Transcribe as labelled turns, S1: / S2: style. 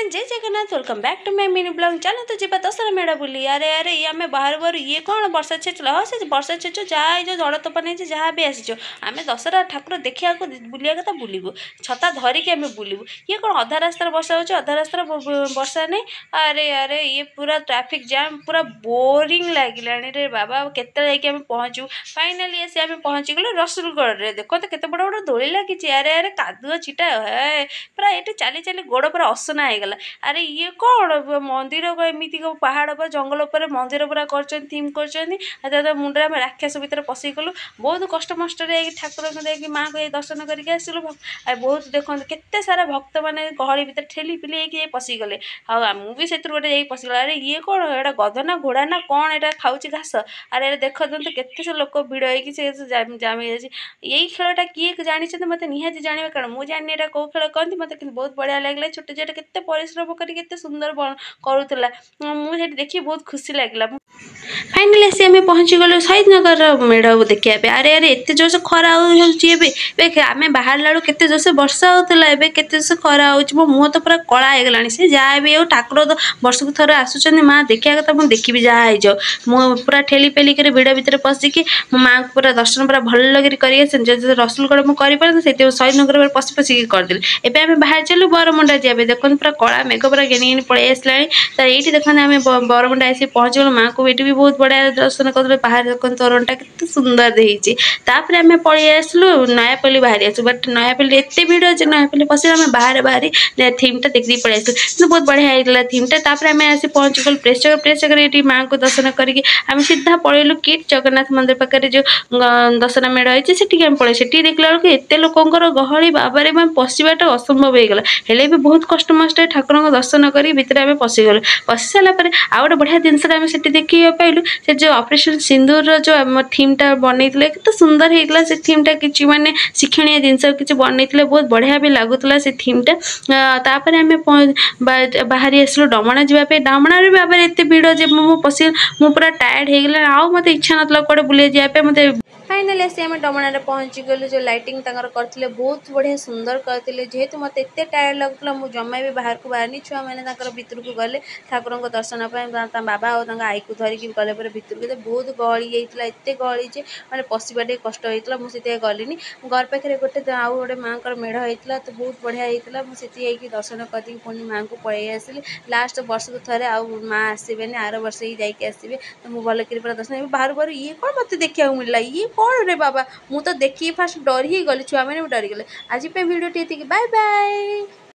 S1: जय Jagannath welcome back to my mini blog चलो तो जीवा दशहरा मेढ़ बुली अरे अरे ये आम बाहर बाहर ये कौन वर्षा छेचल हाँ से वर्षा छेच जहाँ जो झड़ तोफान है जहाँ भी आसीच आम दशहरा ठाकुर देखा बुलिया कथा बुलू छता धरिकी आम बुलू ये कौन अधा रास्तार वर्षा हो अधा रास्तार वर्षा नहीं अरे अरे ये पूरा ट्रैफिक जाम पूरा बोरिंग लगिलानी रे बाबा केते जाके पहुँचू फाइनाली आसी आम पहुँची गलु रसुलगढ़ देख तो केते बड़ बड़ दोली लगी अरे अरे कादुआ छिटा है पूरा ये चली चली गोड़ पूरा असना होगा अरे ये कौन मंदिर एमती पहाड़ पर जंगल पर मंदिर पूरा कर थीम कर मुंडे आम राक्षस भितर पशि गलु बहुत कष्ट मस्ट ठाकुर को माँ को दर्शन करके आसलु बहुत देखते केते सारा भक्त मैंने गहली भितर ठेली पिली पशिगले हाँ मुझे से गोटे पशिगला अरे ये कौन एटा गध ना घोड़ा ना कौन एटा खाऊँ घास अरे देख दिखते केते से लोक भिड़ हो जाम यही खेलटा किए जानते मत निहाती जानवे कारण मुझे जानी एटा कौ खेल कहती मत बहुत बढ़िया लगे छोटे छोटे केते परिश्रम करके सुंदर करूला मुझे देखिए बहुत खुशी लगे फाइनाली आसी आम पहुँची गलु शहीद नगर मेढ़ देखा अरे अरे एत जोर से खरा आम बाहर लाड़ू के जोर से वर्षा होता के जोर से खरा हो मो मुँह तो पूरा कला होगला से जहाँ भी हो ठाकुर तो वर्ष को थोड़े आसुच्च माँ देखा कथा मुझे देखी जहाँ हो मुझे पूरा ठेली पेली कर भिड़ भितर पशिकी मो माँ को पूरा दर्शन पूरा भल लगे कर रसुलगढ़ मुझे से शहीद नगर पशि पशिकी करदेली एवं आम बाहर चलू बरमुंडा जाए देखते पूरा कला मेघ पूरा गेनी गेनी पलि आसला तो ये देखते आम बरमुंडा आसी पहुँच गलु माँ को ये भी बहुत बढ़िया दर्शन कर बाहर देखते तोरणटा के सुंदर देती आम पलि आसलु नयापल्ली बाहरी आसू बट नयापल्ली एत भिड़ अच्छे नयापल्ली पशि आम बाहर बाहरी थीमटा देखिए पलि आसलु बहुत बढ़िया होता थीमटा आम आसी पहुँच गलु प्रेस चक्र ये माँ को दर्शन करके आम सीधा पलैलु किट जगन्नाथ मंदिर पाखे जो दशहरा मेढ़ होती से आम पलि से देखला बेलू एत लोकर गहली बाबारे पशिवाटा असंभव होगला हेले भी बहुत कष्ट मस्ट ठाकुर को दर्शन कर भितर आम पशिगलु पशि सारापर आउ गोटे बढ़िया जिनसा आम से देखा पाइलु से जो ऑपरेशन सिंदूर जो आम थीमटा बनई के सुंदर होता से थीमटा कि मानने शिक्षणीय जिनस कि बनई बहुत बढ़िया भी लगुला से थीमटा तापर आम बाहरी आसलु डमणा जावाई डमणा भी बाबा एत भिड़ जे पशि मु पूरा टायर्ड होगला आउ मत इच्छा ना कौटे बुले जावाई मत फाइनाली आसी आम डमणा पहुँची गलु जो लाइटिंग करते बहुत बढ़िया सुंदर करते जेहेतु मत एत टायर्ड लगुला मुझे जमा भी बाहर को बाहर छुआ मैंने भितर को गले ठाकुर को दर्शन बाबा और आई को धरिकी गले भितर को बहुत गहली होता एत गहली जे मैंने पशिवा कष्ट होता मुझे गलिनी घर पाखे गोटे आउ गोटे माँ मेढ़ होता तो बहुत बढ़िया होता मुझे दर्शन करके पुणी माँ को पलि आसली लास्ट वर्ष को थे आउ माँ आसबे आर वर्ष ही जाकि आसबे तो मुझे भल कर दर्शन बाहर बाहर ये कौन मत देखा मिलला ये कौन रे बाबा मुझे तो देखिए फास्ट डर ही गली छुआ मैंने भी डरीगले आज भिडियो बाय बाय।